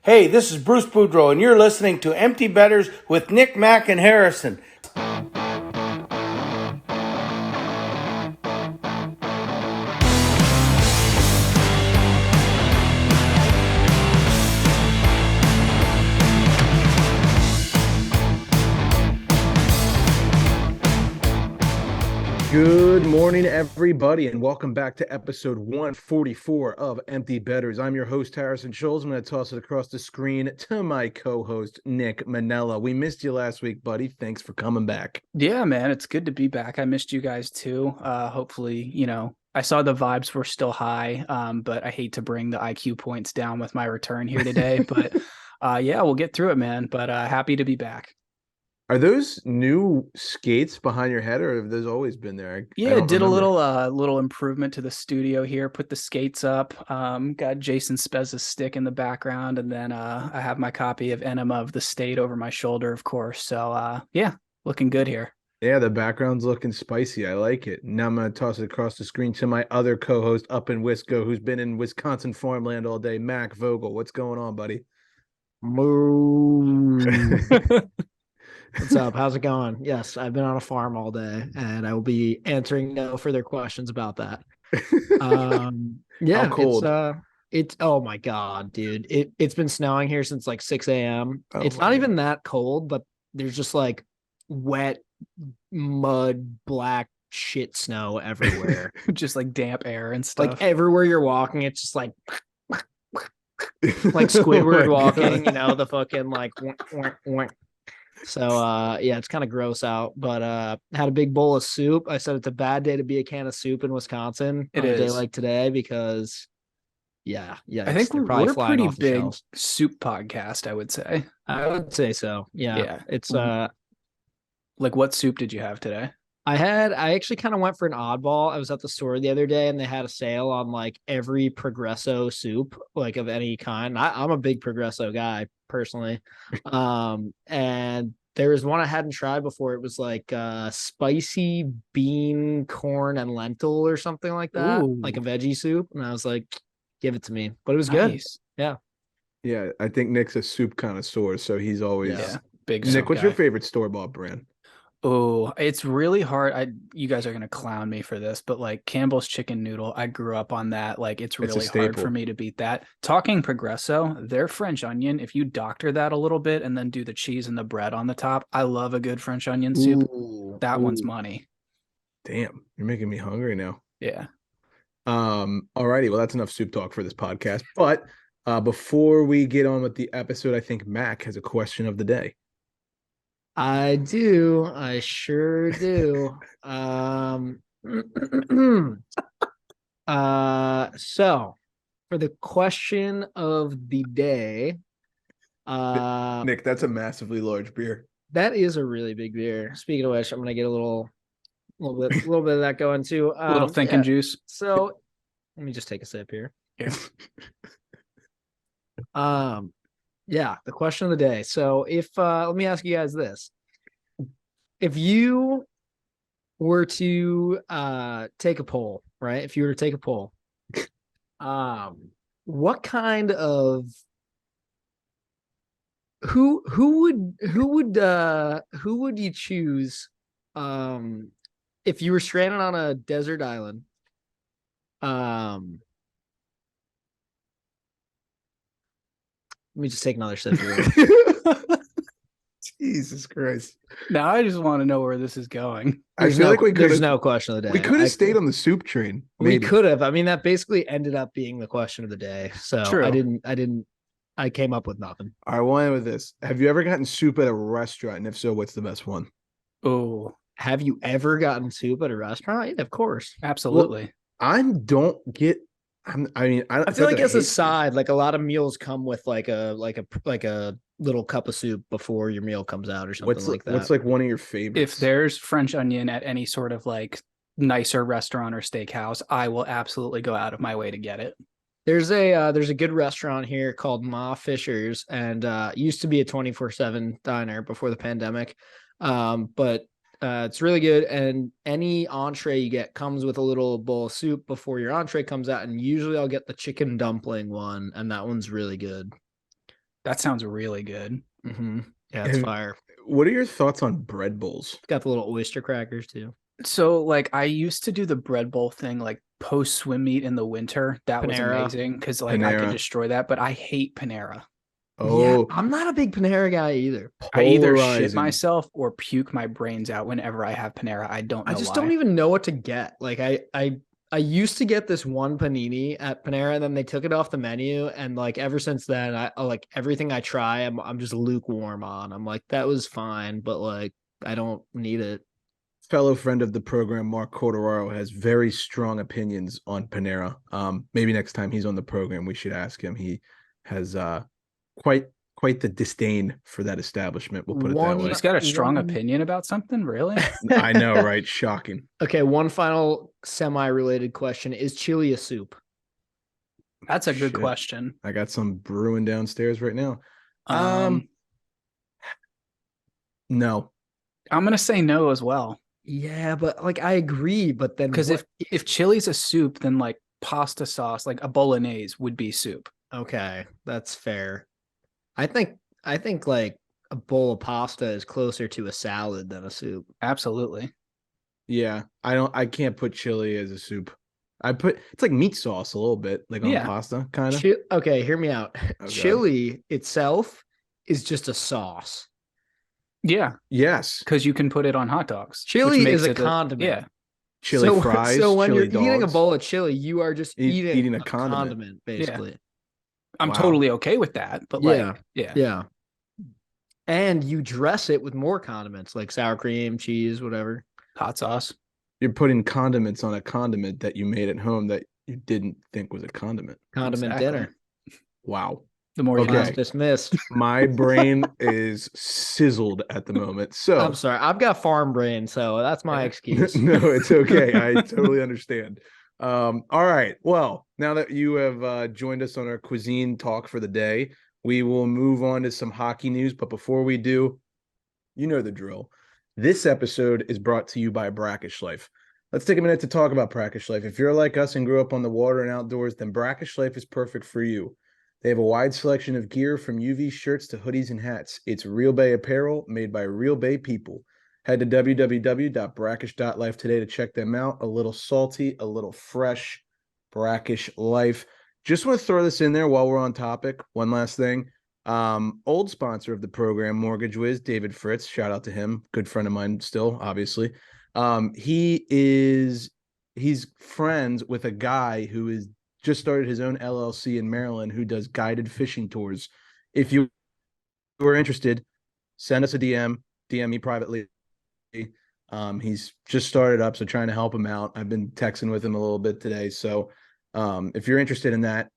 Hey, this is Bruce Boudreau, and you're listening to Empty Betters with Nick, Mack, and Harrison. Good morning, everybody, and welcome back to episode 144 of Empty Betters. I'm your host, Harrison Scholes. I'm going to toss it across the screen to my co-host, Nick Manella. We missed you last week, buddy. Thanks for coming back. Yeah, man, it's good to be back. I missed you guys too. Hopefully, I saw the vibes were still high, but I hate to bring the IQ points down with my return here today. But yeah, we'll get through it, man. But happy to be back. Are those new skates behind your head, or have those always been there? Yeah, did a little improvement to the studio here. Put the skates up. Got Jason Spezza's stick in the background, and then I have my copy of Enema of the State over my shoulder, of course. So yeah, looking good here. Yeah, the background's looking spicy. I like it. Now I'm going to toss it across the screen to my other co-host up in Wisco, who's been in Wisconsin farmland all day, Mac Vogel. What's going on, buddy? Moo. What's up? How's it going? Yes, I've been on a farm all day, and I will be answering no further questions about that. Yeah, How cold? It's oh my god, dude. It's been snowing here since like 6 a.m. Oh it's not even that cold, but there's just like wet mud, black shit snow everywhere. Just like damp air and stuff. Like everywhere you're walking, it's just like Squidward walking, the fucking like So yeah, it's kind of gross out, but had a big bowl of soup. I said it's a bad day to be a can of soup in Wisconsin on a day like today because yeah, I think we're a pretty big soup podcast, I would say. I would say so. Yeah. It's like what soup did you have today? I actually kind of went for an oddball. I was at the store the other day and they had a sale on like every Progresso soup, like of any kind. I'm a big Progresso guy personally. And there was one I hadn't tried before. It was like spicy bean, corn, and lentil or something like that. Ooh. Like a veggie soup. And I was like, give it to me. But it was good. Yeah. Yeah, I think Nick's a soup connoisseur, so he's always big. Nick, what's your favorite store-bought brand? Oh, it's really hard. You guys are going to clown me for this, but like Campbell's chicken noodle, I grew up on that. Like it's really hard for me to beat that. Talking Progresso, their French onion, if you doctor that a little bit and then do the cheese and the bread on the top, I love a good French onion soup. That one's money. Damn, you're making me hungry now. Yeah. Alrighty, well, that's enough soup talk for this podcast. But before we get on with the episode, I think Mac has a question of the day. I do. I sure do. So for the question of the day, Nick, that's a massively large beer. That is a really big beer. Speaking of which, I'm gonna get a little bit of that going too. A little thinking juice. So let me just take a sip here. Yeah. Yeah, the question of the day. So if let me ask you guys this. If you were to take a poll, right? If you were to take a poll, what kind of who would you choose if you were stranded on a desert island? Let me just take another sip here. Jesus Christ. Now I just want to know where this is going. There's no question of the day. We could have stayed on the soup train. Maybe. We could have. I mean, that basically ended up being the question of the day. So true. I came up with nothing. I went with this. Have you ever gotten soup at a restaurant? And if so, what's the best one? Oh, have you ever gotten soup at a restaurant? Yeah, of course. Absolutely. Well, I feel like as a side, like a lot of meals come with like a little cup of soup before your meal comes out or something like that. What's like one of your favorites? If there's French onion at any sort of like nicer restaurant or steakhouse, I will absolutely go out of my way to get it. There's a good restaurant here called Ma Fisher's, and used to be a 24/7 diner before the pandemic. But it's really good, and any entree you get comes with a little bowl of soup before your entree comes out, and usually I'll get the chicken dumpling one, and that one's really good. That sounds really good. Mm-hmm. Yeah, it's fire. What are your thoughts on bread bowls? Got the little oyster crackers too. So like I used to do the bread bowl thing like post swim meet in the winter. That was Panera. amazing because like I could destroy that, but I hate Panera. Yeah, Oh, I'm not a big Panera guy either. I either shit polarizing. myself or puke my brains out whenever I have Panera. I don't know I just why. don't even know what to get. Like I used to get this one panini at Panera, and then they took it off the menu, and like ever since then, I like everything I try, I'm just lukewarm on. I'm like, that was fine, but like I don't need it. Fellow friend of the program, Mark Corderaro, has very strong opinions on Panera. Maybe next time he's on the program, we should ask him. He has quite the disdain for that establishment. We'll put it that way. He's got a strong opinion about something, really? I know, right? Shocking. Okay, one final semi-related question: is chili a soup? That's a good question. I got some brewing downstairs right now. No. I'm gonna say no as well. Yeah, but like I agree, but then because if chili's a soup, then like pasta sauce, like a bolognese, would be soup. Okay, that's fair. I think like a bowl of pasta is closer to a salad than a soup. Absolutely. Yeah, I can't put chili as a soup. It's like meat sauce a little bit, like on pasta, kind of. Okay, hear me out. Okay. Chili itself is just a sauce. Yeah. Yes. Because you can put it on hot dogs. Chili is a condiment. Yeah. Chili fries. So when you're eating a bowl of chili, you are just eating a condiment, basically. Yeah. I'm totally okay with that, but yeah. And you dress it with more condiments like sour cream, cheese, whatever. Hot sauce. You're putting condiments on a condiment that you made at home that you didn't think was a condiment. Condiment dinner. Wow. The more you know. Dismissed. My brain is sizzled at the moment. So I'm sorry. I've got farm brain, so that's my excuse. No, it's okay. I totally understand. All right. Well, now that you have joined us on our cuisine talk for the day, we will move on to some hockey news. But before we do, you know the drill. This episode is brought to you by Brackish Life. Let's take a minute to talk about Brackish Life. If you're like us and grew up on the water and outdoors, then Brackish Life is perfect for you. They have a wide selection of gear from UV shirts to hoodies and hats. It's Real Bay apparel made by Real Bay people. Head to www.brackish.life today to check them out. A little salty, a little fresh, Brackish Life. Just want to throw this in there while we're on topic. One last thing. Old sponsor of the program, Mortgage Wiz, David Fritz. Shout out to him. Good friend of mine still, obviously. He's friends with a guy who is just started his own LLC in Maryland who does guided fishing tours. If you are interested, send us a DM me privately. He's just started up, so trying to help him out. I've been texting with him a little bit today. So if you're interested in that,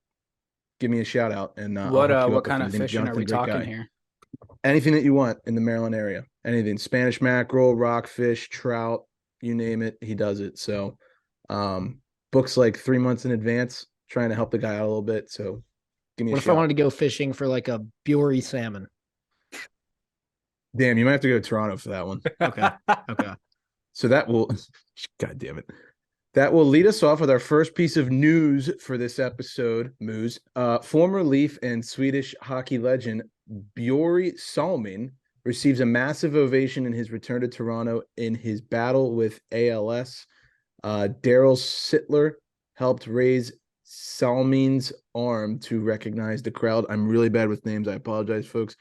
give me a shout out. And what kind of fishing are we talking here? Anything that you want in the Maryland area. Anything. Spanish mackerel, rockfish, trout, you name it, he does it. So books like 3 months in advance, trying to help the guy out a little bit. So give me a shout. What if I wanted to go fishing for like a Bury salmon? Damn, you might have to go to Toronto for that one. Okay. So that will, God damn it. That will lead us off with our first piece of news for this episode, Moose. Former Leaf and Swedish hockey legend Bjorn Salming receives a massive ovation in his return to Toronto in his battle with ALS. Daryl Sittler helped raise Salming's arm to recognize the crowd. I'm really bad with names. I apologize, folks.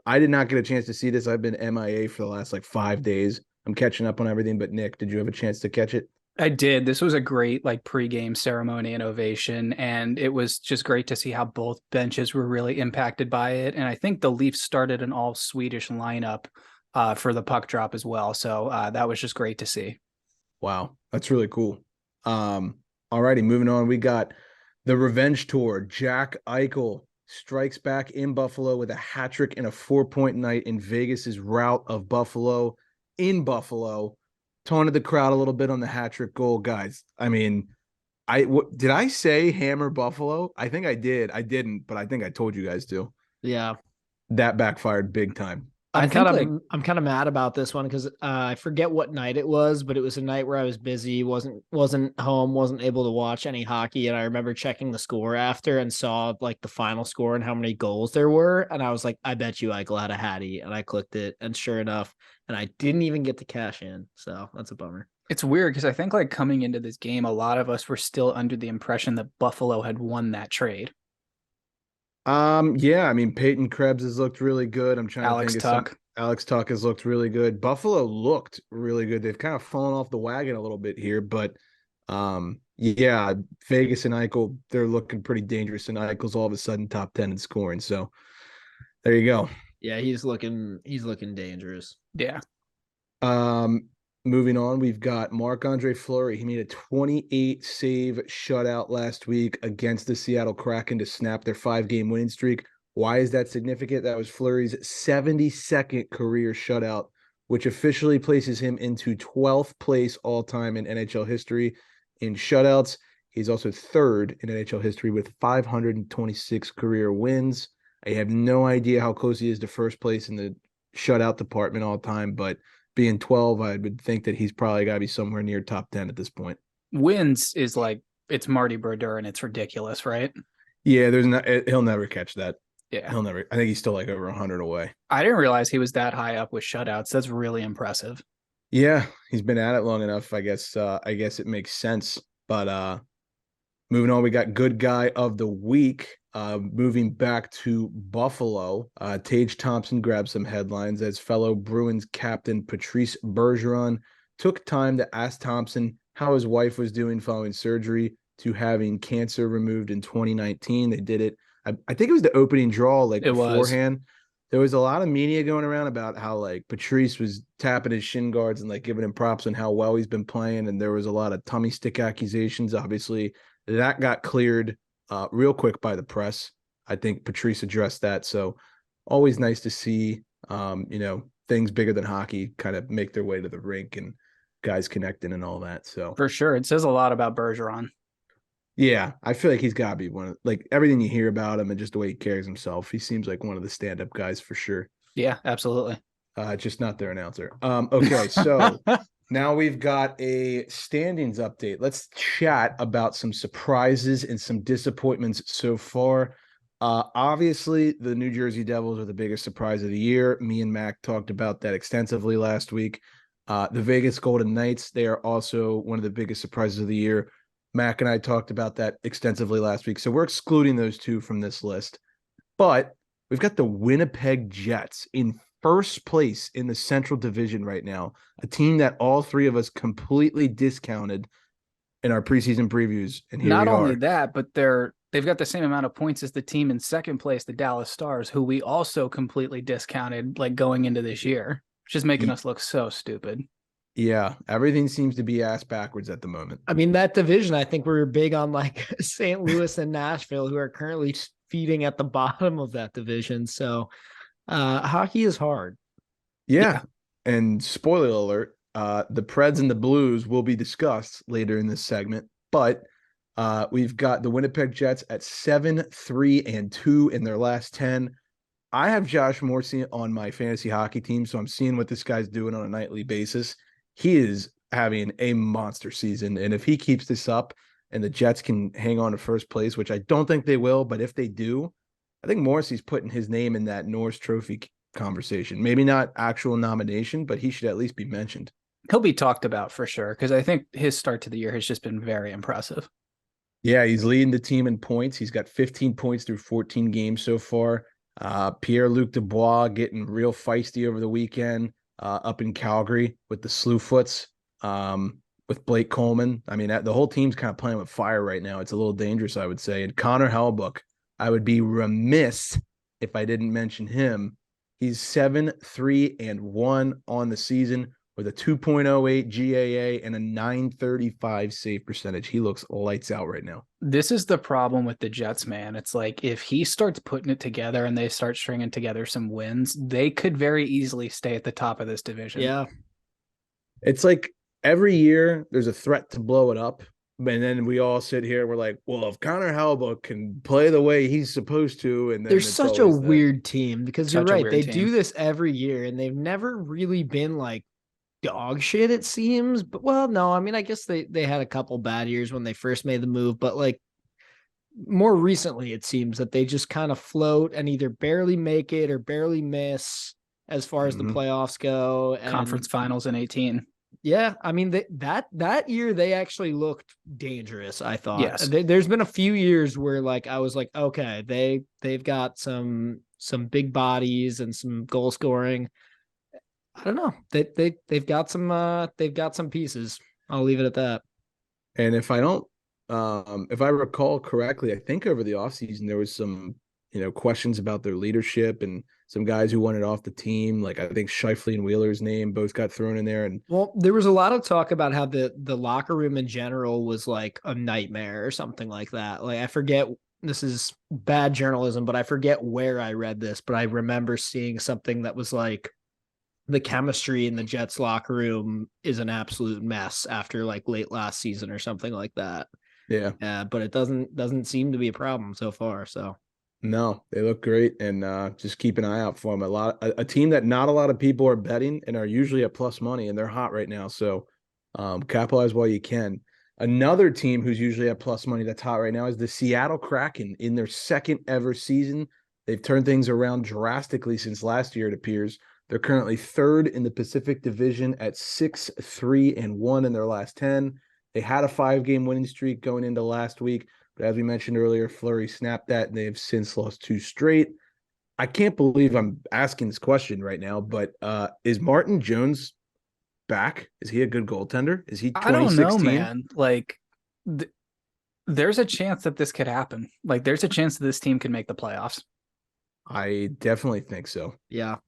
I did not get a chance to see this. I've been MIA for the last 5 days. I'm catching up on everything. But Nick, did you have a chance to catch it? I did. This was a great pregame ceremony and ovation, and it was just great to see how both benches were really impacted by it. And I think the Leafs started an all Swedish lineup for the puck drop as well. So that was just great to see. Wow, that's really cool. All righty, moving on. We got the revenge tour. Jack Eichel strikes back in Buffalo with a hat trick and a 4-point night in Vegas's rout of Buffalo in Buffalo. Taunted the crowd a little bit on the hat trick goal, guys. I mean, did I say hammer Buffalo? I think I did. I didn't, but I think I told you guys to. Yeah. That backfired big time. I'm kind of mad about this one because I forget what night it was, but it was a night where I was busy, wasn't home, wasn't able to watch any hockey, and I remember checking the score after and saw like the final score and how many goals there were, and I was like, I bet you Eichel had a hattie, and I clicked it, and sure enough, and I didn't even get to cash in, so that's a bummer. It's weird because I think like coming into this game, a lot of us were still under the impression that Buffalo had won that trade. Yeah, I mean Peyton Krebs has looked really good. I'm trying Alex to think Tuck. Alex Tuck has looked really good. Buffalo looked really good. They've kind of fallen off the wagon a little bit here, but yeah, Vegas and Eichel, they're looking pretty dangerous, and Eichel's all of a sudden top 10 in scoring. So there you go. Yeah, he's looking dangerous. Yeah. Moving on, we've got Marc-Andre Fleury. He made a 28 save shutout last week against the Seattle Kraken to snap their 5-game winning streak. Why is that significant? That was Fleury's 72nd career shutout, which officially places him into 12th place all-time in NHL history in shutouts. He's also third in NHL history with 526 career wins. I have no idea how close he is to first place in the shutout department all time, but being 12, I would think that he's probably got to be somewhere near top 10 at this point. Wins is like, it's Marty Brodeur and it's ridiculous, right? Yeah, he'll never catch that. Yeah. He'll never. I think he's still like over 100 away. I didn't realize he was that high up with shutouts. That's really impressive. Yeah, he's been at it long enough. I guess it makes sense. But moving on, we got good guy of the week. Moving back to Buffalo, Tage Thompson grabbed some headlines as fellow Bruins captain Patrice Bergeron took time to ask Thompson how his wife was doing following surgery to having cancer removed in 2019. They did it. I think it was the opening draw, like beforehand. There was a lot of media going around about how like Patrice was tapping his shin guards and like giving him props on how well he's been playing. And there was a lot of tummy stick accusations. Obviously, that got cleared real quick by the press. I think Patrice addressed that. So always nice to see, things bigger than hockey kind of make their way to the rink and guys connecting and all that. So for sure. It says a lot about Bergeron. Yeah, I feel like he's got to be one of like everything you hear about him and just the way he carries himself. He seems like one of the stand-up guys for sure. Yeah, absolutely. Just not their announcer. Okay, so now we've got a standings update. Let's chat about some surprises and some disappointments so far. Obviously, the New Jersey Devils are the biggest surprise of the year. Me and Mac talked about that extensively last week. The Vegas Golden Knights, they are also one of the biggest surprises of the year. Mac and I talked about that extensively last week. So we're excluding those two from this list. But we've got the Winnipeg Jets in first place in the Central Division right now, a team that all three of us completely discounted in our preseason previews. And here not we are. only that, but they've got the same amount of points as the team in second place, the Dallas Stars, who we also completely discounted like going into this year, which is making us look so stupid. Yeah, everything seems to be ass backwards at the moment. I mean, that division, I think we're big on like St. Louis and Nashville, who are currently feeding at the bottom of that division. So hockey is hard. Yeah. And spoiler alert, the Preds and the Blues will be discussed later in this segment. But we've got the Winnipeg Jets at 7-3-2 in their last 10. I have Josh Morrissey on my fantasy hockey team, so I'm seeing what this guy's doing on a nightly basis. He is having a monster season. And if he keeps this up and the Jets can hang on to first place, which I don't think they will, but if they do, I think Morrissey's putting his name in that Norris Trophy conversation. Maybe not actual nomination, but he should at least be mentioned. He'll be talked about for sure, because I think his start to the year has just been very impressive. Yeah, he's leading the team in points. He's got 15 points through 14 games so far. Pierre-Luc Dubois getting real feisty over the weekend. Up in Calgary with the Slewfoots, with Blake Coleman. I mean, the whole team's kind of playing with fire right now. It's a little dangerous, I would say. And Connor Hellebuyck, I would be remiss if I didn't mention him. He's 7-3-1 on the season with a 2.08 GAA and a 935 save percentage. He looks lights out right now. This is the problem with the Jets, man. It's like if he starts putting it together and they start stringing together some wins, they could very easily stay at the top of this division. Yeah. It's like every year there's a threat to blow it up. And then we all sit here, we're like, well, if Connor Hellebuyck can play the way he's supposed to, and then they're such a weird team because you're right. They do this every year and they've never really been like dog shit, it seems. But well, no, I mean, I guess they had a couple bad years when they first made the move, but like more recently, it seems that they just kind of float and either barely make it or barely miss as far as the playoffs go. And conference finals in 18. Yeah, I mean that year they actually looked dangerous. I thought. Yes. There's been a few years where like I was like, okay, they've got some big bodies and some goal scoring. I don't know. They've got some pieces. I'll leave it at that. And if I recall correctly, I think over the offseason there was some questions about their leadership and some guys who wanted off the team. Like I think Scheifele and Wheeler's name both got thrown in there. And well, there was a lot of talk about how the locker room in general was like a nightmare or something like that. Like I forget, this is bad journalism, but I forget where I read this, but I remember seeing something that was like the chemistry in the Jets locker room is an absolute mess after like late last season or something like that. Yeah. But it doesn't seem to be a problem so far. So no, they look great, and just keep an eye out for them. A team that not a lot of people are betting and are usually at plus money, and they're hot right now. So capitalize while you can. Another team who's usually at plus money that's hot right now is the Seattle Kraken in their second ever season. They've turned things around drastically since last year, it appears. They're currently third in the Pacific Division at 6-3-1 in their last 10. They had a 5-game winning streak going into last week. But as we mentioned earlier, Fleury snapped that, and they have since lost 2 straight. I can't believe I'm asking this question right now, but is Martin Jones back? Is he a good goaltender? Is he 2016? I don't know, man. Like, there's a chance that this could happen. Like, there's a chance that this team can make the playoffs. I definitely think so. Yeah.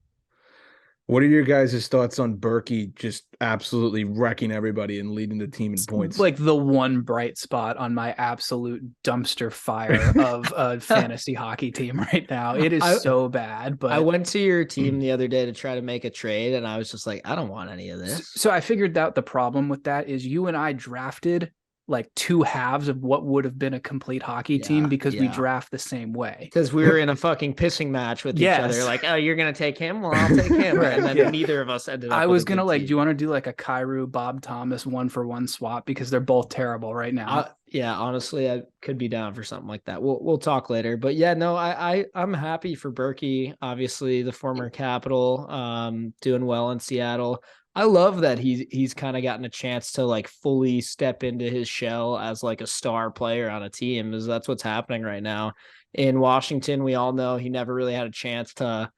What are your guys' thoughts on Berkey just absolutely wrecking everybody and leading the team in points? Like the one bright spot on my absolute dumpster fire of a fantasy hockey team right now. It is so bad. But I went to your team the other day to try to make a trade, and I was just like, I don't want any of this. So I figured out the problem with that is you and I drafted like 2 halves of what would have been a complete hockey team because we draft the same way. Because we were in a fucking pissing match with each other. Like, oh, you're going to take him? Well, I'll take him. Right. And then neither of us ended up. I was going to like, do you want to do like a Kyrou, Bob Thomas 1-for-1 swap? Because they're both terrible right now. Yeah, honestly, I could be down for something like that. We'll talk later. But yeah, no, I'm happy for Berkey. Obviously, the former Capital, doing well in Seattle. I love that he's kind of gotten a chance to like fully step into his shell as like a star player on a team, because that's what's happening right now. In Washington, we all know he never really had a chance to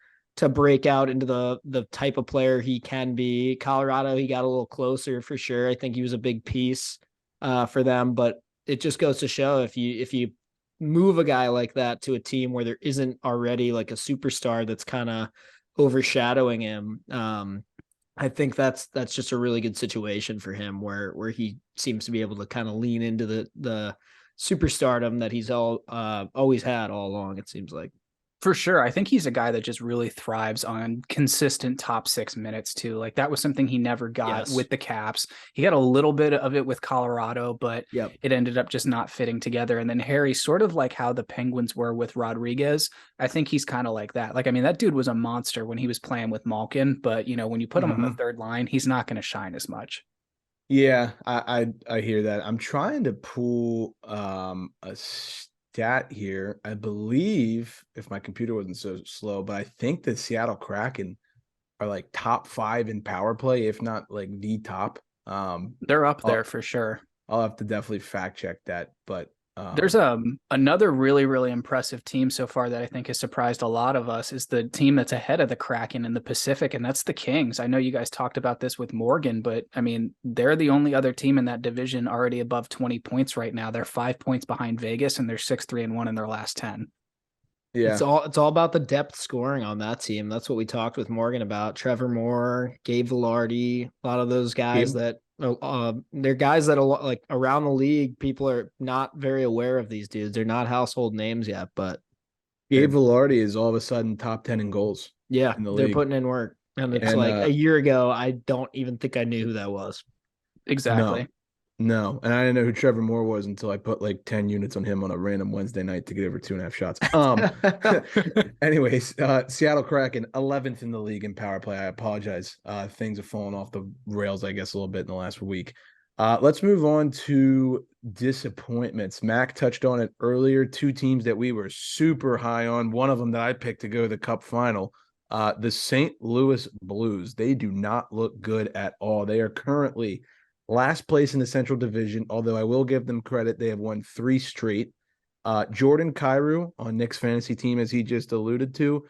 break out into the type of player he can be. Colorado, he got a little closer for sure. I think he was a big piece for them, but it just goes to show if you move a guy like that to a team where there isn't already like a superstar that's kind of overshadowing him, I think that's just a really good situation for him where he seems to be able to kind of lean into the superstardom that he's always had all along, it seems like. For sure. I think he's a guy that just really thrives on consistent top 6 minutes too. Like that was something he never got with the Caps. He got a little bit of it with Colorado, but it ended up just not fitting together. And then Harry, sort of like how the Penguins were with Rodriguez, I think he's kind of like that. Like, I mean, that dude was a monster when he was playing with Malkin, but when you put him on the third line, he's not going to shine as much. Yeah, I hear that. I'm trying to pull a stat here. I believe, if my computer wasn't so slow, but I think the Seattle Kraken are like top 5 in power play, if not like the top. They're up there for sure. I'll have to definitely fact check that, but there's another really, really impressive team so far that I think has surprised a lot of us is the team that's ahead of the Kraken in the Pacific, and that's the Kings. I know you guys talked about this with Morgan, but I mean, they're the only other team in that division already above 20 points right now. They're 5 points behind Vegas, and they're 6-3-1 in their last 10. Yeah, it's all about the depth scoring on that team. That's what we talked with Morgan about. Trevor Moore, Gabe Vilardi, a lot of those guys they're guys that like around the league, people are not very aware of these dudes. They're not household names yet, but Gabe Vilardi is all of a sudden top 10 in goals. Yeah, they're putting in work. And it's like a year ago, I don't even think I knew who that was. Exactly. No, and I didn't know who Trevor Moore was until I put like 10 units on him on a random Wednesday night to get over 2.5 shots. Anyways, Seattle Kraken, 11th in the league in power play. I apologize. Things have fallen off the rails, I guess, a little bit in the last week. Let's move on to disappointments. Mac touched on it earlier. Two teams that we were super high on. One of them that I picked to go to the Cup final. The St. Louis Blues. They do not look good at all. They are currently last place in the Central Division, although I will give them credit. They have won 3 straight. Jordan Kyrou on Nick's fantasy team, as he just alluded to,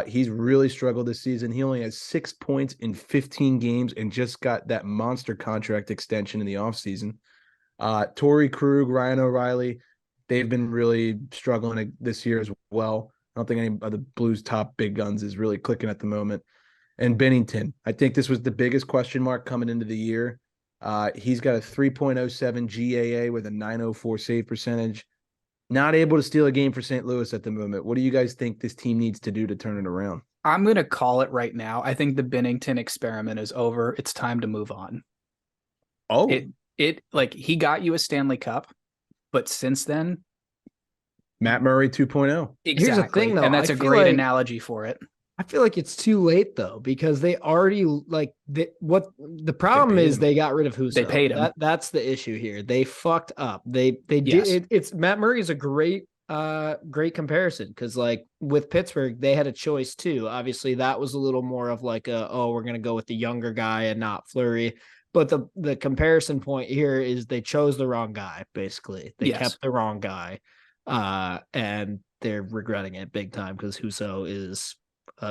he's really struggled this season. He only has 6 points in 15 games and just got that monster contract extension in the offseason. Torrey Krug, Ryan O'Reilly, they've been really struggling this year as well. I don't think any of the Blues' top big guns is really clicking at the moment. And Bennington, I think this was the biggest question mark coming into the year. He's got a 3.07 GAA with a 904 save percentage. Not able to steal a game for St. Louis at the moment. What do you guys think this team needs to do to turn it around? I'm going to call it right now. I think the Bennington experiment is over. It's time to move on. Oh, it like he got you a Stanley Cup, but since then, Matt Murray 2.0. Exactly. Here's the thing, though. And that's a great analogy for it. I feel like it's too late though, because they already what the problem is. They got rid of Husso. They paid him. That's the issue here. They fucked up. They did. It's Matt Murray is a great comparison, because like with Pittsburgh, they had a choice too. Obviously, that was a little more of like we're gonna go with the younger guy and not Fleury. But the comparison point here is they chose the wrong guy. Basically, they kept the wrong guy, and they're regretting it big time, because Husso is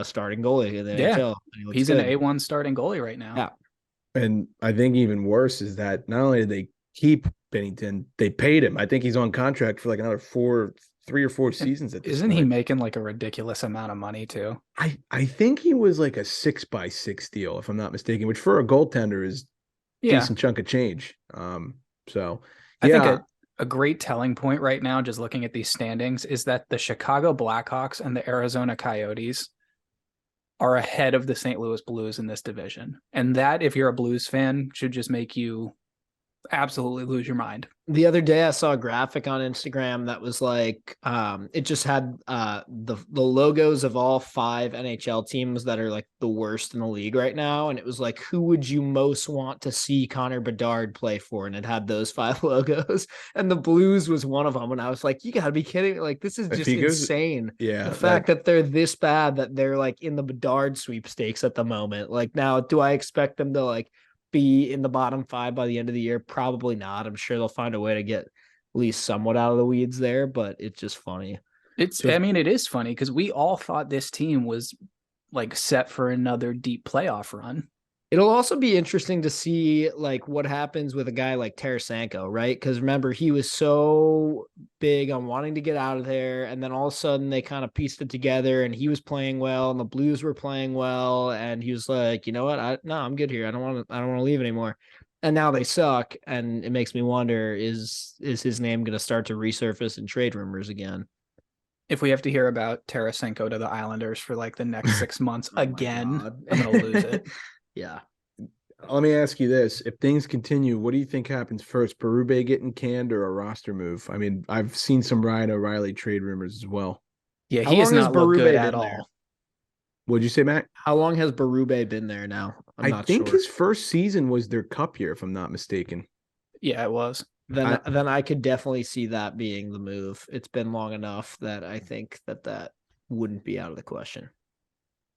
starting goalie in the NHL. He's an A1 starting goalie right now. Yeah. And I think even worse is that not only did they keep Bennington, they paid him. I think he's on contract for like another 3 or 4 seasons at this Isn't point. he making like a ridiculous amount of money too? I think he was like a 6x6 deal, if I'm not mistaken, which for a goaltender is a decent chunk of change. So I think a great telling point right now, just looking at these standings, is that the Chicago Blackhawks and the Arizona Coyotes are ahead of the St. Louis Blues in this division. And that, if you're a Blues fan, should just make you absolutely lose your mind. The other day I saw a graphic on Instagram that was like, it just had the logos of all 5 NHL teams that are like the worst in the league right now. And it was like, who would you most want to see Connor Bedard play for? And it had those 5 logos, and the Blues was one of them. And I was like, you gotta be kidding me. Like, this is just insane. Yeah. The fact that they're this bad, that they're like in the Bedard sweepstakes at the moment. Like, now, do I expect them to like be in the bottom 5 by the end of the year? Probably not. I'm sure they'll find a way to get at least somewhat out of the weeds there, but it's just funny. It is funny because we all thought this team was like set for another deep playoff run. It'll also be interesting to see like what happens with a guy like Tarasenko, right? Because remember, he was so big on wanting to get out of there, and then all of a sudden they kind of pieced it together, and he was playing well, and the Blues were playing well, and he was like, you know what? I'm good here. I don't want to leave anymore. And now they suck, and it makes me wonder: is his name going to start to resurface in trade rumors again? If we have to hear about Tarasenko to the Islanders for like the next 6 months again, I'm going to lose it. Yeah. Let me ask you this. If things continue, what do you think happens first? Berube getting canned or a roster move? I mean, I've seen some Ryan O'Reilly trade rumors as well. Yeah, he has not looked good at all. What'd you say, Matt? How long has Berube been there now? I think his first season was their Cup year, if I'm not mistaken. Yeah, it was. Then I could definitely see that being the move. It's been long enough that I think that wouldn't be out of the question.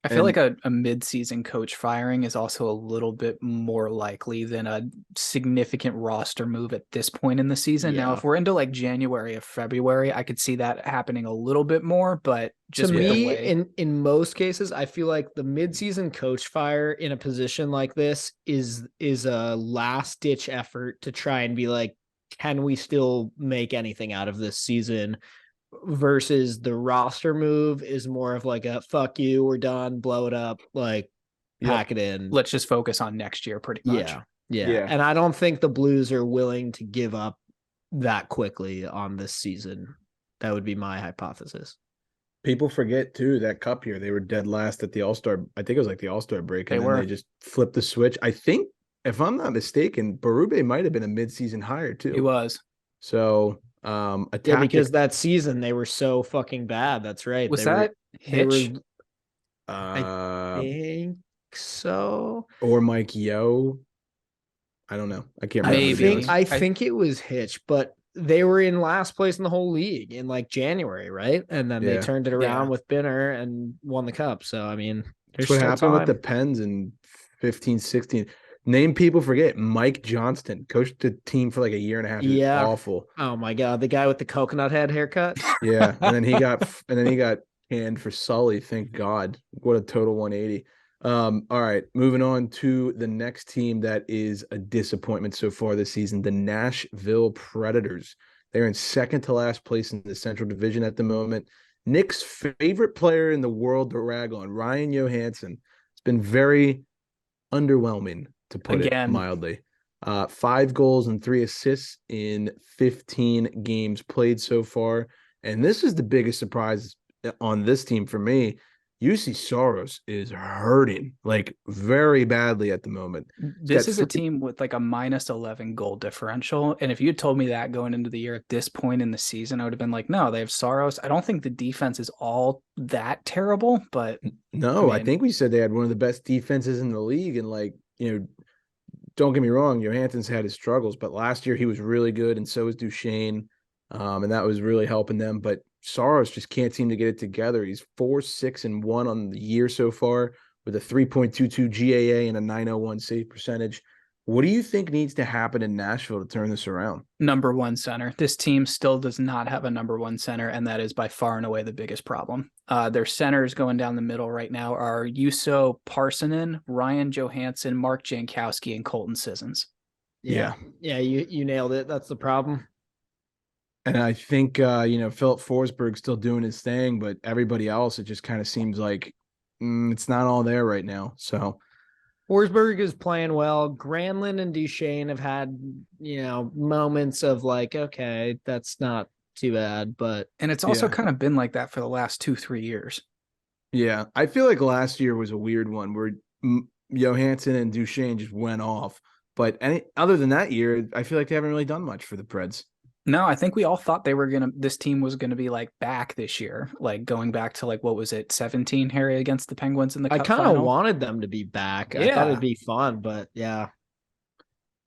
I feel like a mid-season coach firing is also a little bit more likely than a significant roster move at this point in the season. Yeah. Now, if we're into like January or February, I could see that happening a little bit more, but just to with me, the way... in most cases, I feel like the mid-season coach fire in a position like this is a last-ditch effort to try and be like, can we still make anything out of this season? Versus the roster move is more of like a fuck you, we're done, blow it up, like pack it in. Let's just focus on next year pretty much. Yeah. And I don't think the Blues are willing to give up that quickly on this season. That would be my hypothesis. People forget too that Cup year they were dead last at the All-Star. I think it was like the All-Star break, and then they just flipped the switch. I think if I'm not mistaken, Berube might have been a midseason hire too. He was. So yeah, because that season they were so fucking bad. That's right. Was that Hitch? I think so. Or Mike Yo. I don't know. I can't remember. Maybe. I think it was Hitch, but they were in last place in the whole league in like January, right? And then they turned it around with Binner and won the cup. So I mean, that's what happened with the Pens in 15, 16. Name people forget. Mike Johnston coached the team for like a year and a half. He was awful. Oh my god, the guy with the coconut head haircut. Yeah, and then he got canned for Sully. Thank God. What a total 180. All right, moving on to the next team that is a disappointment so far this season, the Nashville Predators. They're in second to last place in the Central Division at the moment. Nick's favorite player in the world to rag on, Ryan Johansson, has been very underwhelming, to put it mildly. 5 goals and 3 assists in 15 games played so far. And this is the biggest surprise on this team for me. UC Soros is hurting like very badly at the moment. This is a team with like a minus 11 goal differential. And if you had told me that going into the year at this point in the season, I would have been like, no, they have Soros. I don't think the defense is all that terrible, but no, I think we said they had one of the best defenses in the league. And like, don't get me wrong, Johansson's had his struggles, but last year he was really good, and so was Duchesne. And that was really helping them. But Soros just can't seem to get it together. He's 4-6-1 on the year so far with a 3.22 GAA and a 901 save percentage. What do you think needs to happen in Nashville to turn this around? Number one center. This team still does not have a number one center, and that is by far and away the biggest problem. Their centers going down the middle right now are Juuso Parssinen, Ryan Johansson, Mark Jankowski, and Colton Sissons. Yeah, you nailed it. That's the problem. And I think, Philip Forsberg's still doing his thing, but everybody else, it just kind of seems like it's not all there right now. So Forsberg is playing well. Granlund and Duchesne have had, moments of like, okay, that's not too bad. But and it's also kind of been like that for the last 2-3 years. Yeah, I feel like last year was a weird one where Johansson and Duchesne just went off. But other than that year, I feel like they haven't really done much for the Preds. No, I think we all thought this team was going to be like back this year, like going back to like, what was it, 17, Harry, against the Penguins in the Cup final? I kind of wanted them to be back. Yeah. I thought it'd be fun, but yeah.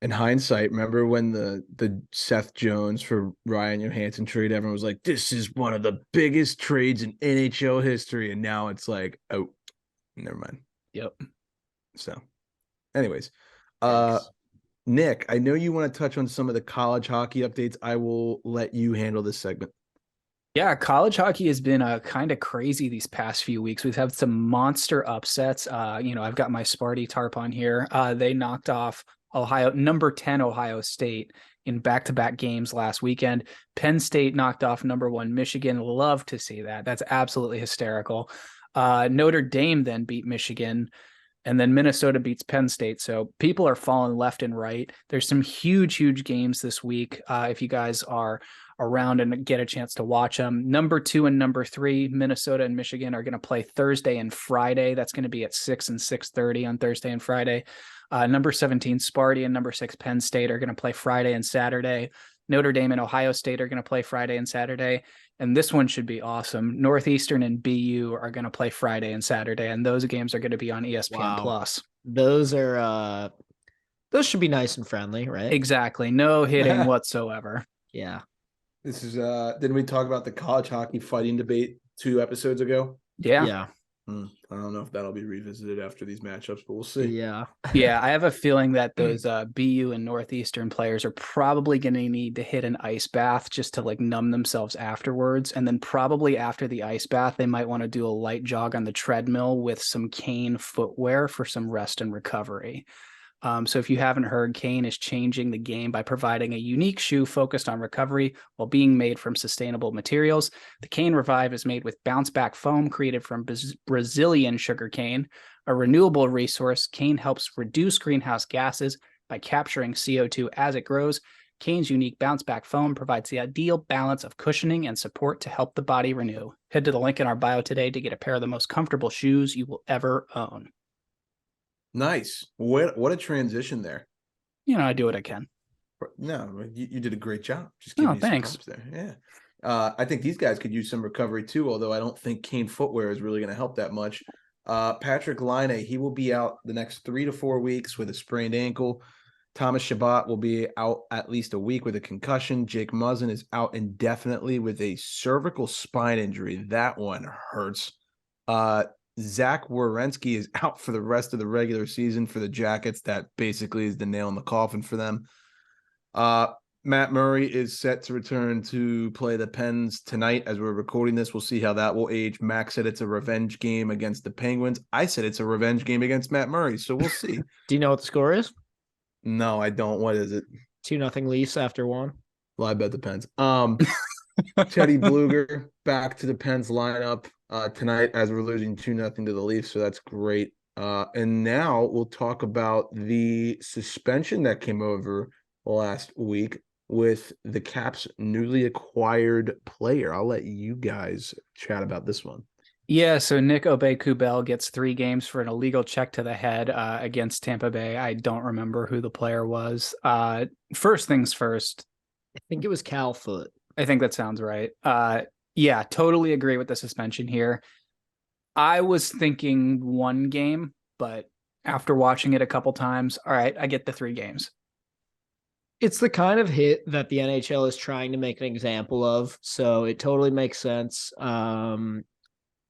In hindsight, remember when the Seth Jones for Ryan Johansson trade, everyone was like, this is one of the biggest trades in NHL history. And now it's like, oh, never mind. Yep. So anyways, Nick, I know you want to touch on some of the college hockey updates. I will let you handle this segment. Yeah, college hockey has been kind of crazy these past few weeks. We've had some monster upsets. I've got my Sparty tarp on here. They knocked off number 10 Ohio State in back-to-back games last weekend. Penn State knocked off number 1 Michigan. Love to see that. That's absolutely hysterical. Notre Dame then beat Michigan. And then Minnesota beats Penn State. So people are falling left and right. There's some huge, huge games this week. If you guys are around and get a chance to watch them. Number 2 and number 3, Minnesota and Michigan, are going to play Thursday and Friday. That's going to be at 6 and 6:30 on Thursday and Friday. Number 17, Sparty, and number 6, Penn State, are going to play Friday and Saturday. Notre Dame and Ohio State are going to play Friday and Saturday. And this one should be awesome. Northeastern and BU are going to play Friday and Saturday. And those games are going to be on ESPN Plus. Those those should be nice and friendly, right? Exactly. No hitting whatsoever. Yeah. This is, didn't we talk about the college hockey fighting debate 2 episodes ago? Yeah. Yeah. I don't know if that'll be revisited after these matchups, but we'll see. Yeah. Yeah, I have a feeling that those BU and Northeastern players are probably going to need to hit an ice bath just to like numb themselves afterwards. And then probably after the ice bath, they might want to do a light jog on the treadmill with some Kane footwear for some rest and recovery. So if you haven't heard, Kane is changing the game by providing a unique shoe focused on recovery while being made from sustainable materials. The Kane Revive is made with bounce back foam created from Brazilian sugar cane, a renewable resource. Kane helps reduce greenhouse gases by capturing CO2 as it grows. Kane's unique bounce back foam provides the ideal balance of cushioning and support to help the body renew. Head to the link in our bio today to get a pair of the most comfortable shoes you will ever own. Nice. What a transition there. I do what I can. No, you did a great job. Just Oh, giving you thanks. some props there. Yeah. I think these guys could use some recovery too, although I don't think Kane footwear is really going to help that much. Patrick Laine, he will be out the next 3 to 4 weeks with a sprained ankle. Thomas Chabot will be out at least a week with a concussion. Jake Muzzin is out indefinitely with a cervical spine injury. That one hurts. Zach Werenski is out for the rest of the regular season for the Jackets. That basically is the nail in the coffin for them. Matt Murray is set to return to play the Pens tonight as we're recording this. We'll see how that will age. Max said it's a revenge game against the Penguins. I said it's a revenge game against Matt Murray, so we'll see. Do you know what the score is? No, I don't. What is it? 2-0 Leafs after one. Well, I bet the Pens. Teddy Bluger back to the Pens lineup tonight as we're losing 2-0 to the Leafs, so that's great. And now we'll talk about the suspension that came over last week with the Caps' newly acquired player. I'll let you guys chat about this one. Yeah, so Nick Aube-Kubel gets 3 games for an illegal check to the head against Tampa Bay. I don't remember who the player was. First things first. I think it was Cal Foot. I think that sounds right. Yeah, totally agree with the suspension here. I was thinking 1 game, but after watching it a couple times, all right, I get the 3 games. It's the kind of hit that the NHL is trying to make an example of, so it totally makes sense.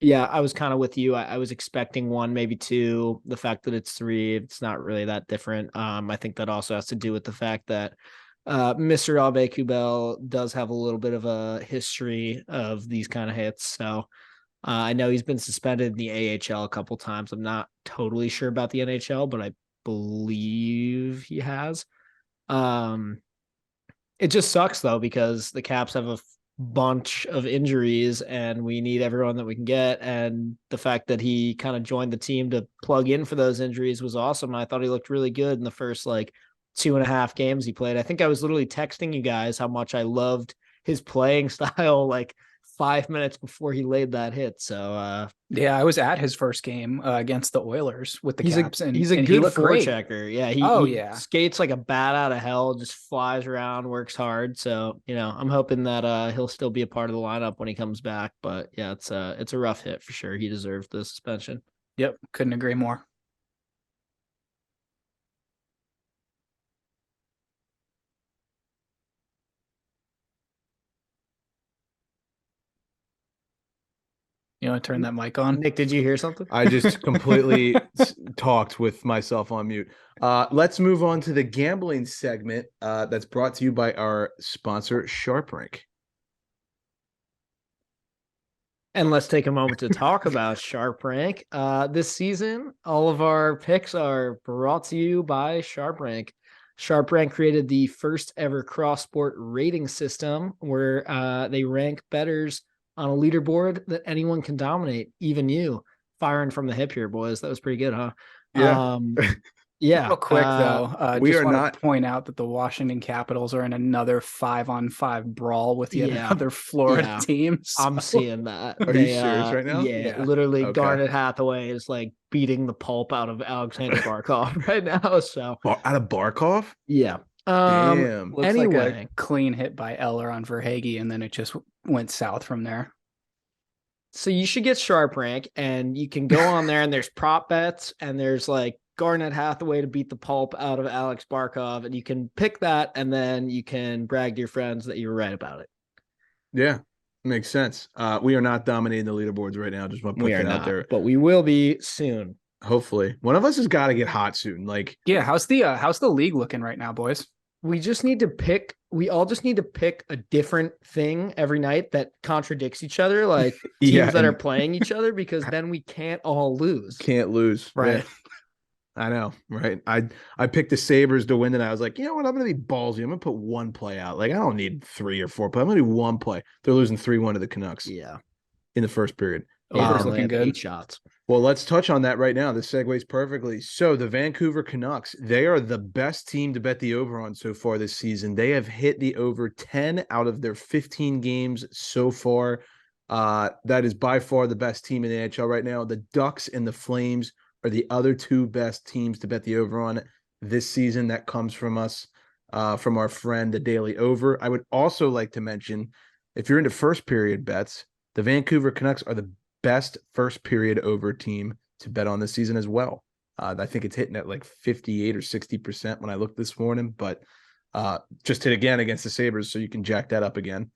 Yeah, I was kind of with you. I was expecting 1, maybe 2. The fact that it's 3, it's not really that different. I think that also has to do with the fact that Mr. Aube-Kubel does have a little bit of a history of these kind of hits. So I know he's been suspended in the AHL a couple times. I'm not totally sure about the NHL, but I believe he has. It just sucks though, because the Caps have a bunch of injuries and we need everyone that we can get. And the fact that he kind of joined the team to plug in for those injuries was awesome. I thought he looked really good in the first 2.5 games he played. I think I was literally texting you guys how much I loved his playing style 5 minutes before he laid that hit. So yeah, I was at his first game against the Oilers with the Caps, and he's a good forechecker. Yeah, he skates like a bat out of hell, just flies around, works hard. So I'm hoping that he'll still be a part of the lineup when he comes back. But yeah, it's a rough hit for sure. He deserved the suspension. Yep, couldn't agree more. You want to turn that mic on? Nick, did you hear something? I just completely talked with myself on mute. Let's move on to the gambling segment that's brought to you by our sponsor, SharpRank. And let's take a moment to talk about SharpRank. This season, all of our picks are brought to you by SharpRank. SharpRank created the first ever cross-sport rating system where they rank bettors on a leaderboard that anyone can dominate, even you. Firing from the hip here, boys. That was pretty good, huh? Yeah. Yeah. Real quick, though, we just are not to point out that the Washington Capitals are in another 5-on-5 brawl with yet another Florida team. So. I'm seeing that. Are you serious right now? Yeah. Literally, okay. Garnet Hathaway is beating the pulp out of Alexander Barkov right now. So out of Barkov? Yeah. Damn. Looks like a clean hit by Eller on Verhaeghe, and then it just went south from there. So you should get SharpRank, and you can go on there, and there's prop bets, and there's Garnet Hathaway to beat the pulp out of Alex Barkov, and you can pick that, and then you can brag to your friends that you were right about it. Yeah, makes sense. We are not dominating the leaderboards right now. Just want to put that out there, but we will be soon. Hopefully, one of us has got to get hot soon. Yeah, how's the league looking right now, boys? We just need to pick. We all just need to pick a different thing every night that contradicts each other, teams that are playing each other, because then we can't all lose. Can't lose, right? Yeah. I know, right? I picked the Sabres to win, and I was like, you know what? I'm going to be ballsy. I'm going to put 1 play out. I don't need 3 or 4 play. I'm going to do 1 play. They're losing 3-1 to the Canucks. Yeah, in the first period. Over's looking good. 8 shots. Well, let's touch on that right now. This segues perfectly. So the Vancouver Canucks, they are the best team to bet the over on so far this season. They have hit the over 10 out of their 15 games so far. That is by far the best team in the NHL right now. The Ducks and the Flames are the other two best teams to bet the over on this season. That comes from us, from our friend, the Daily Over. I would also like to mention, if you're into first period bets, the Vancouver Canucks are the best first period over team to bet on this season as well. I think it's hitting at like 58 or 60% when I looked this morning, but just hit again against the Sabres, so you can jack that up again.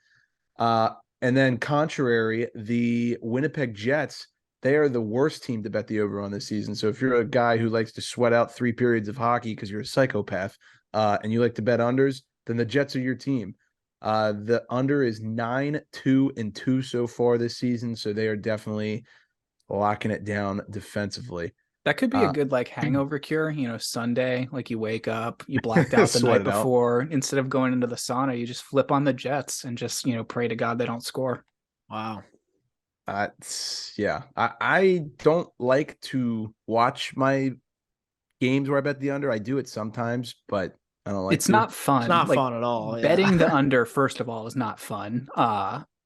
And then contrary, the Winnipeg Jets, they are the worst team to bet the over on this season. So if you're a guy who likes to sweat out 3 periods of hockey because you're a psychopath, and you like to bet unders, then the Jets are your team. The under is 9-2-2 so far this season, so they are definitely locking it down defensively. That could be a good like hangover cure, Sunday, like you wake up, you blacked out the night before. Instead of going into the sauna, you just flip on the Jets and just, pray to God they don't score. Wow. Yeah. I don't like to watch my games where I bet the under. I do it sometimes, but I don't like It's not fun. It's not fun at all. Betting the under, first of all, is not fun.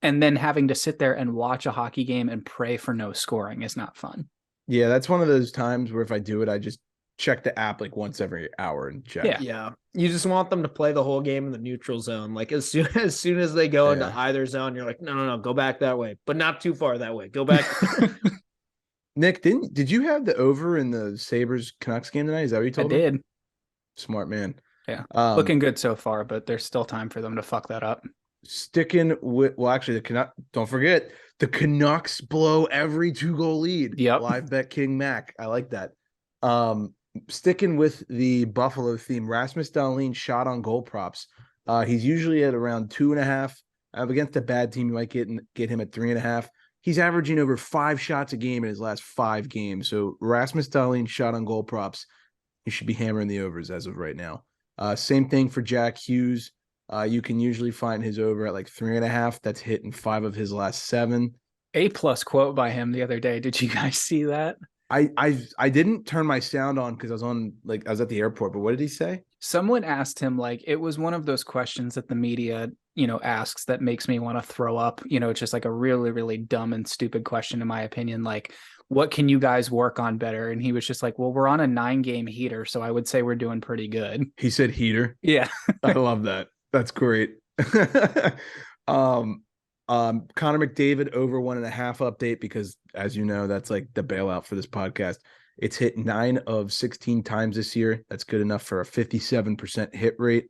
And then having to sit there and watch a hockey game and pray for no scoring is not fun. Yeah, that's one of those times where if I do it, I just check the app like once every hour and check. Yeah. You just want them to play the whole game in the neutral zone. Like as soon as they go into either zone, you're like, no, go back that way, but not too far that way. Go back. Nick, did you have the over in the Sabres Canucks game tonight? Is that what you told me? I did. Smart man. Yeah. Looking good so far, but there's still time for them to fuck that up. Sticking with, actually, the Canucks, don't forget, the Canucks blow every 2-goal lead. Yep. Live bet King Mac. I like that. Sticking with the Buffalo theme, Rasmus Dahlin shot on goal props. He's usually at around 2.5. Against a bad team, you might get him at 3.5. He's averaging over 5 shots a game in his last 5 games. So Rasmus Dahlin shot on goal props. You should be hammering the overs as of right now. Same thing for Jack Hughes. You can usually find his over at like 3.5. That's hit in 5 of his last 7. A+ quote by him the other day. Did you guys see that? I didn't turn my sound on because I was at the airport, but what did he say? Someone asked him, like, it was one of those questions that the media, asks that makes me want to throw up. It's just like a really, really dumb and stupid question, in my opinion. Like, what can you guys work on better? And he was just like, well, we're on a 9-game heater, so I would say we're doing pretty good. He said heater. Yeah. I love that. That's great. Connor McDavid over 1.5 update, because as you know, that's like the bailout for this podcast. It's hit 9 of 16 times this year. That's good enough for a 57% hit rate.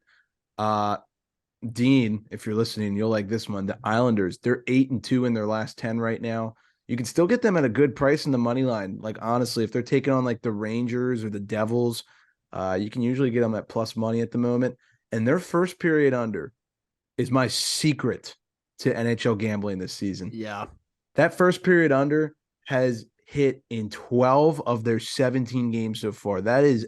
Dean, if you're listening, you'll like this one. The Islanders, they're 8-2 in their last 10 right now. You can still get them at a good price in the money line. Like, honestly, if they're taking on like the Rangers or the Devils, you can usually get them at plus money at the moment. And their first period under is my secret to NHL gambling this season. Yeah. That first period under has hit in 12 of their 17 games so far. That's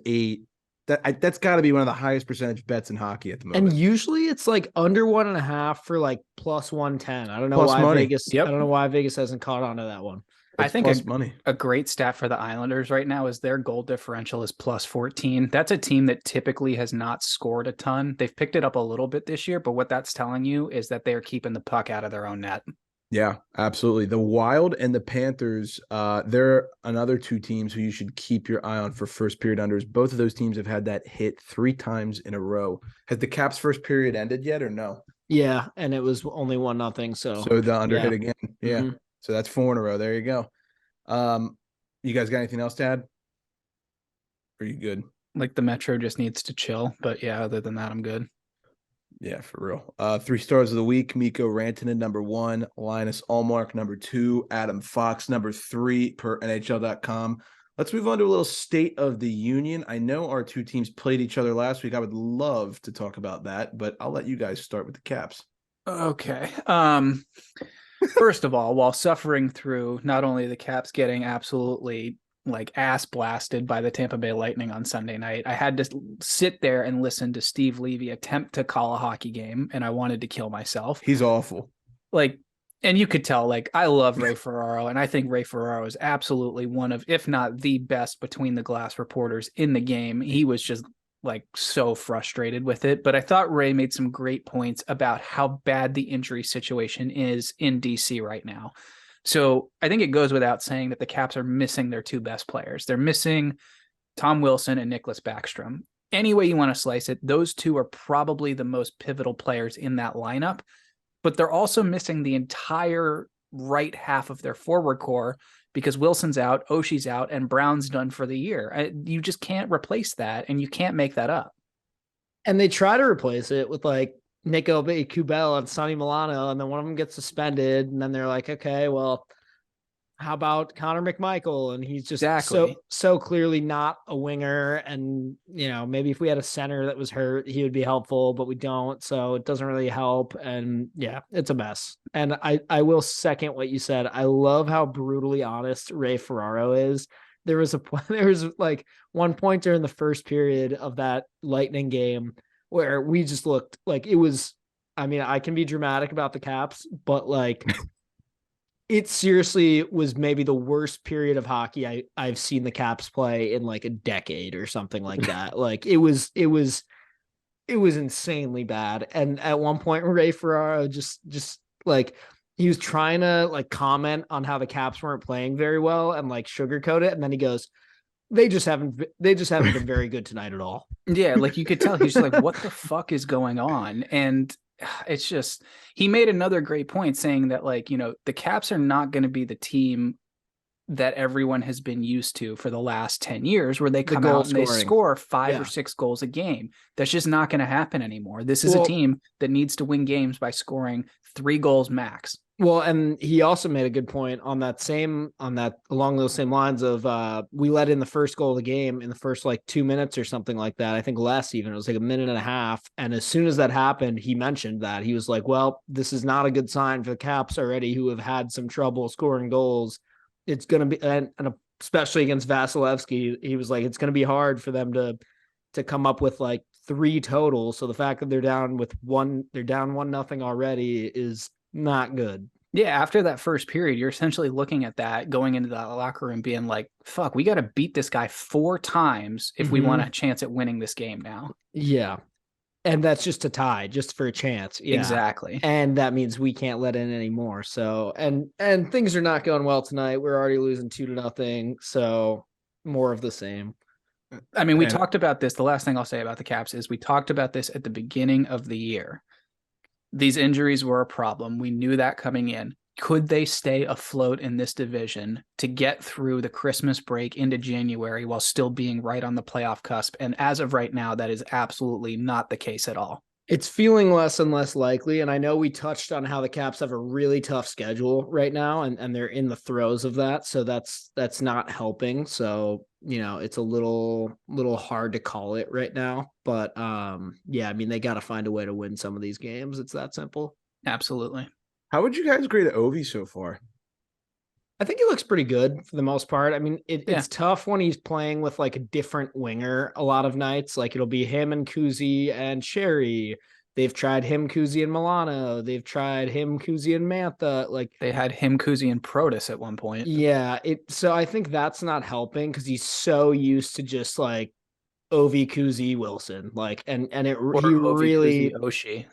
got to be one of the highest percentage bets in hockey at the moment. And usually it's like under 1.5 for like plus 110. I don't know plus why money. Vegas. Yep. I don't know why Vegas hasn't caught on to that one. I think a great stat for the Islanders right now is their goal differential is plus 14. That's a team that typically has not scored a ton. They've picked it up a little bit this year, but what that's telling you is that they're keeping the puck out of their own net. Yeah, absolutely. The Wild and the Panthers, they're another 2 teams who you should keep your eye on for first period unders. Both of those teams have had that hit 3 times in a row. Has the Caps first period ended yet or no? Yeah, and it was only 1-0. So the under hit again. Yeah. Mm-hmm. So that's 4 in a row. There you go. You guys got anything else to add? Are you good? Like the Metro just needs to chill, but yeah, other than that, I'm good. Yeah, for real. 3 stars of the week: Mikko Rantanen, number 1, Linus Ullmark, number 2, Adam Fox, number 3 per NHL.com. Let's move on to a little state of the union. I know our 2 teams played each other last week. I would love to talk about that, but I'll let you guys start with the Caps. Okay. First of all, while suffering through not only the Caps getting absolutely like ass blasted by the Tampa Bay Lightning on Sunday night, I had to sit there and listen to Steve Levy attempt to call a hockey game, and I wanted to kill myself. He's awful. Like, and you could tell, like, I love Ray Ferraro, and I think Ray Ferraro is absolutely one of, if not the best between the glass reporters in the game. He was just like so frustrated with it, but I thought Ray made some great points about how bad the injury situation is in DC right now. So I think it goes without saying that the Caps are missing their two best players. They're missing Tom Wilson and Nicholas Backstrom. Any way you want to slice it, those two are probably the most pivotal players in that lineup, but they're also missing the entire right half of their forward core because Wilson's out, Oshie's out, and Brown's done for the year. You just can't replace that, and you can't make that up. And they try to replace it with like Nico Kubel and Sonny Milano, and then one of them gets suspended, and then they're like, okay, well, how about Connor McMichael? And he's just so clearly not a winger. And, maybe if we had a center that was hurt, he would be helpful, but we don't. So it doesn't really help. And yeah, it's a mess. And I will second what you said. I love how brutally honest Ray Ferraro is. There was like one point during the first period of that Lightning game where we just looked like it was, I can be dramatic about the Caps, but like it seriously was maybe the worst period of hockey I've seen the Caps play in like a decade or something like that. Like it was insanely bad. And at one point, Ray Ferraro just like he was trying to like comment on how the Caps weren't playing very well and like sugarcoat it, and then he goes, They just haven't been very good tonight at all. Yeah, like you could tell he's just like, what the fuck is going on? And it's just, he made another great point saying that like, the Caps are not going to be the team that everyone has been used to for the last 10 years where they come out and they score 5 or 6 goals a game. That's just not going to happen anymore. This is a team that needs to win games by scoring 3 goals max. Well, and he also made a good point along those same lines of we let in the first goal of the game in the first like 2 minutes or something like that. I think less even. It was like a minute and a half. And as soon as that happened, he mentioned that he was like, well, this is not a good sign for the Caps already who have had some trouble scoring goals. It's going to be, and especially against Vasilevsky, he was like, it's going to be hard for them to come up with like 3 total. So the fact that they're down 1-0 already is not good. Yeah, after that first period, you're essentially looking at that going into that locker room being like, fuck, we got to beat this guy 4 times if we want a chance at winning this game now. Yeah. And that's just a tie, just for a chance. Yeah. Exactly. And that means we can't let in any more. So, and things are not going well tonight. We're already losing 2-0. So more of the same. We talked about this. The last thing I'll say about the Caps is we talked about this at the beginning of the year. These injuries were a problem. We knew that coming in. Could they stay afloat in this division to get through the Christmas break into January while still being right on the playoff cusp? And as of right now, that is absolutely not the case at all. It's feeling less and less likely. And I know we touched on how the Caps have a really tough schedule right now, and they're in the throes of that. So that's not helping. So, it's a little hard to call it right now. But they got to find a way to win some of these games. It's that simple. Absolutely. How would you guys grade Ovi so far? I think he looks pretty good for the most part. It's tough when he's playing with like a different winger a lot of nights. Like it'll be him and Kuzi and Sherry. They've tried him, Kuzi, and Milano. They've tried him, Kuzi, and Mantha. Like they had him, Kuzi, and Protas at one point. Yeah. So I think that's not helping because he's so used to just like Ovi, Kuzi, Wilson. Like he really Oshie.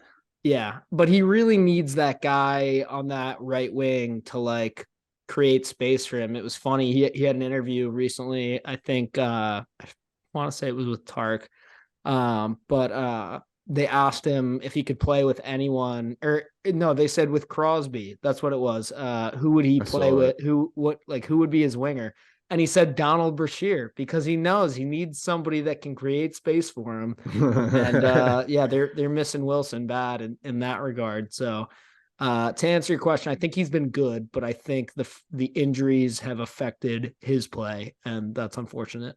Yeah, but he really needs that guy on that right wing to like create space for him. It was funny. He had an interview recently. I think I want to say it was with Tark. But they asked him if he could play with anyone, or no, they said with Crosby. That's what it was. Who would he play with? Who would be his winger? And he said Donald Brashear because he knows he needs somebody that can create space for him. And they're missing Wilson bad in that regard. So to answer your question, I think he's been good, but I think the injuries have affected his play, and that's unfortunate.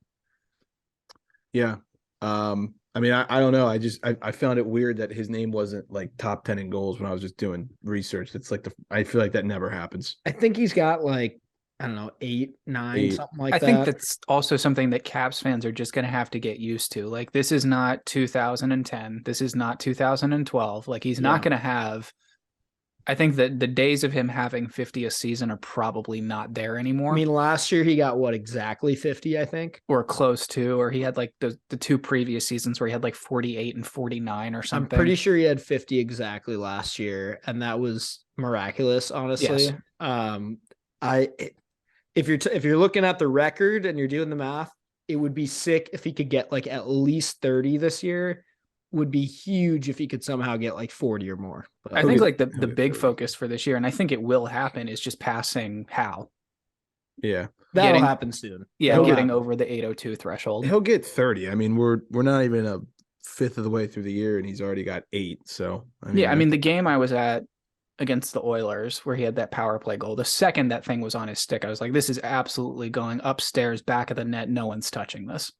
Yeah. I don't know. I found it weird that his name wasn't like top 10 in goals when I was just doing research. It's like I feel like that never happens. I think he's got like, I don't know, 8, 9, something like that. I think that's also something that Caps fans are just going to have to get used to. Like, this is not 2010. This is not 2012. Like, he's not going to have... I think that the days of him having 50 a season are probably not there anymore. Last year he got what, exactly 50, I think? Or close to, or he had like the 2 previous seasons where he had like 48 and 49 or something. I'm pretty sure he had 50 exactly last year, and that was miraculous, honestly. Yes. If you're looking at the record and you're doing the math, it would be sick if he could get like at least 30 this year. Would be huge if he could somehow get like 40 or more. But I think like the big focus for this year, and I think it will happen, is just passing Hal. Yeah. That'll happen soon. Yeah, getting over the 802 threshold. He'll get 30. I mean, we're not even a fifth of the way through the year, and he's already got 8. So I mean, the game I was at against the Oilers where he had that power play goal, the second that thing was on his stick, I was like, this is absolutely going upstairs, back of the net. No one's touching this.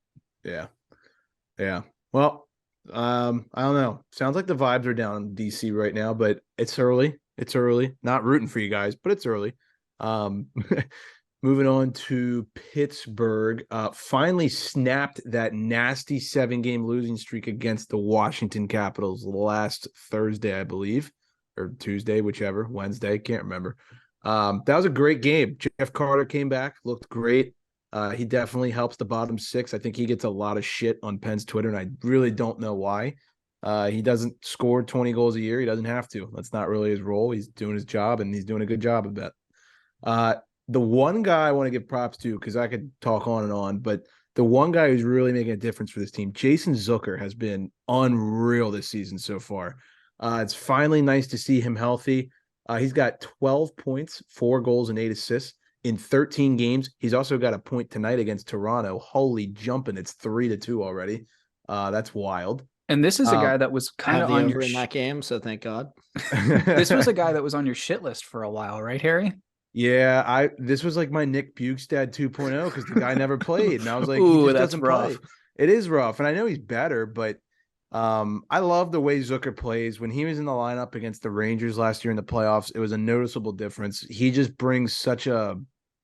Yeah. Well, I don't know. Sounds like the vibes are down in DC right now, but it's early. Not rooting for you guys, but it's early. Moving on to Pittsburgh, finally snapped that nasty 7-game losing streak against the Washington Capitals last Thursday, I believe, or Tuesday, whichever, Wednesday, can't remember. That was a great game. Jeff Carter came back, looked great. He definitely helps the bottom 6. I think he gets a lot of shit on Penn's Twitter, and I really don't know why. He doesn't score 20 goals a year. He doesn't have to. That's not really his role. He's doing his job, and he's doing a good job of that. The one guy I want to give props to, because I could talk on and on, but the one guy who's really making a difference for this team, Jason Zucker, has been unreal this season so far. It's finally nice to see him healthy. He's got 12 points, 4 goals, and 8 assists in 13 games. He's also got a point tonight against Toronto. Holy jumping. It's 3-2 already. That's wild. And this is a guy that was kind of on your in that game, so thank God. This was a guy that was on your shit list for a while, right, Harry? Yeah, this was like my Nick Bukestad 2.0 because the guy never played, and I was like, ooh, he just that's doesn't rough. play. It is rough, and I know he's better, but I love the way Zucker plays. When he was in the lineup against the Rangers last year in the playoffs, it was a noticeable difference. He just brings such a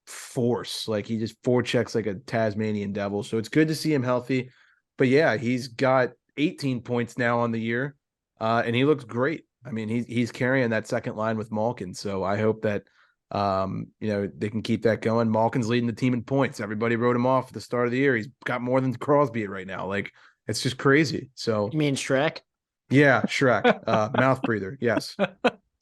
force, like he just forechecks like a Tasmanian devil. So it's good to see him healthy. But yeah, he's got 18 points now on the year, and he looks great. I mean, he's carrying that second line with Malkin, so I hope that they can keep that going. Malkin's leading the team in points. Everybody wrote him off at the start of the year. He's got more than Crosby right now. Like, it's just crazy. So you mean Shrek? Yeah, Shrek. Mouth breather. Yes.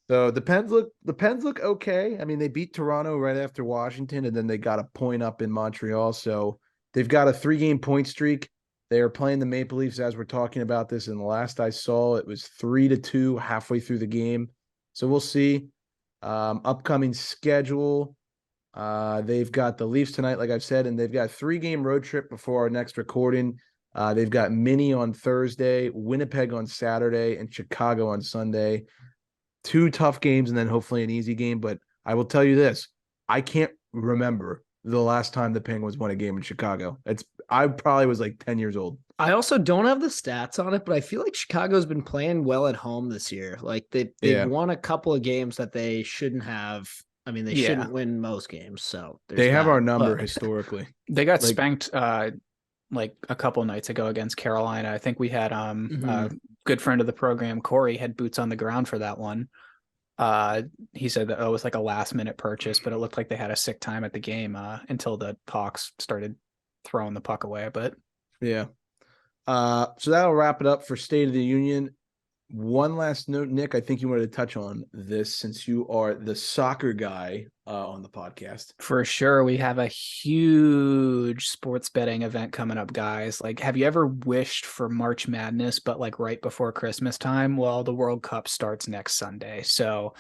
So the Pens look okay. I mean, they beat Toronto right after Washington, and then they got a point up in Montreal. So they've got a 3-game point streak. They are playing the Maple Leafs as we're talking about this. And the last I saw, it was 3-2 halfway through the game. So we'll see. Upcoming schedule. They've got the Leafs tonight, like I've said, and they've got a 3-game road trip before our next recording. They've got Minnie on Thursday, Winnipeg on Saturday, and Chicago on Sunday. 2 tough games and then hopefully an easy game. But I will tell you this, I can't remember the last time the Penguins won a game in Chicago. I probably was like 10 years old. I also don't have the stats on it, but I feel like Chicago's been playing well at home this year. Like they've won a couple of games that they shouldn't have. I mean, they shouldn't win most games. So they have our number historically. They got spanked like a couple nights ago against Carolina. I think we had a good friend of the program, Corey, had boots on the ground for that one. He said that it was like a last minute purchase, but it looked like they had a sick time at the game until the Hawks started throwing the puck away. But yeah. So that'll wrap it up for State of the Union. One last note, Nick, I think you wanted to touch on this since you are the soccer guy on the podcast. For sure. We have a huge sports betting event coming up, guys. Like, have you ever wished for March Madness, but like right before Christmas time? Well, the World Cup starts next Sunday. So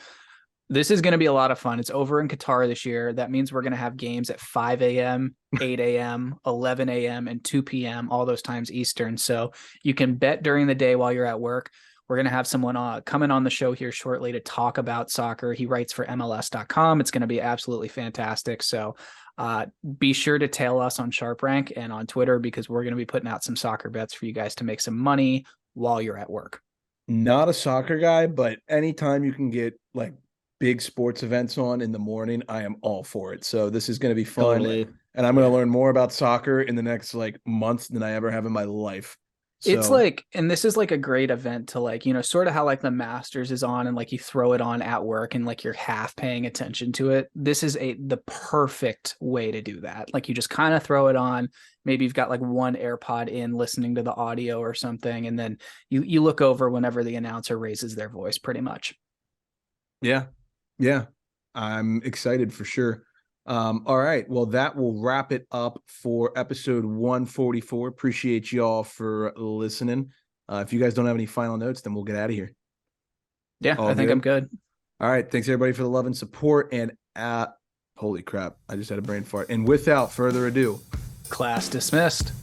this is going to be a lot of fun. It's over in Qatar this year. That means we're going to have games at 5 a.m., 8 a.m., 11 a.m., and 2 p.m., all those times Eastern. So you can bet during the day while you're at work. We're going to have someone coming on the show here shortly to talk about soccer. He writes for MLS.com. It's going to be absolutely fantastic. So be sure to tail us on Sharp Rank and on Twitter because we're going to be putting out some soccer bets for you guys to make some money while you're at work. Not a soccer guy, but anytime you can get like big sports events on in the morning, I am all for it. So this is going to be fun. Totally. And I'm going to learn more about soccer in the next like months than I ever have in my life. So, it's like, and this is like a great event to like, sort of how like the Masters is on and like you throw it on at work and like you're half paying attention to it. This is the perfect way to do that. Like you just kind of throw it on. Maybe you've got like one AirPod in listening to the audio or something. And then you look over whenever the announcer raises their voice pretty much. Yeah. I'm excited for sure. All right. Well, that will wrap it up for episode 144. Appreciate y'all for listening. If you guys don't have any final notes, then we'll get out of here. Yeah, I think I'm good. All right. Thanks everybody for the love and support. And holy crap, I just had a brain fart. And without further ado, class dismissed.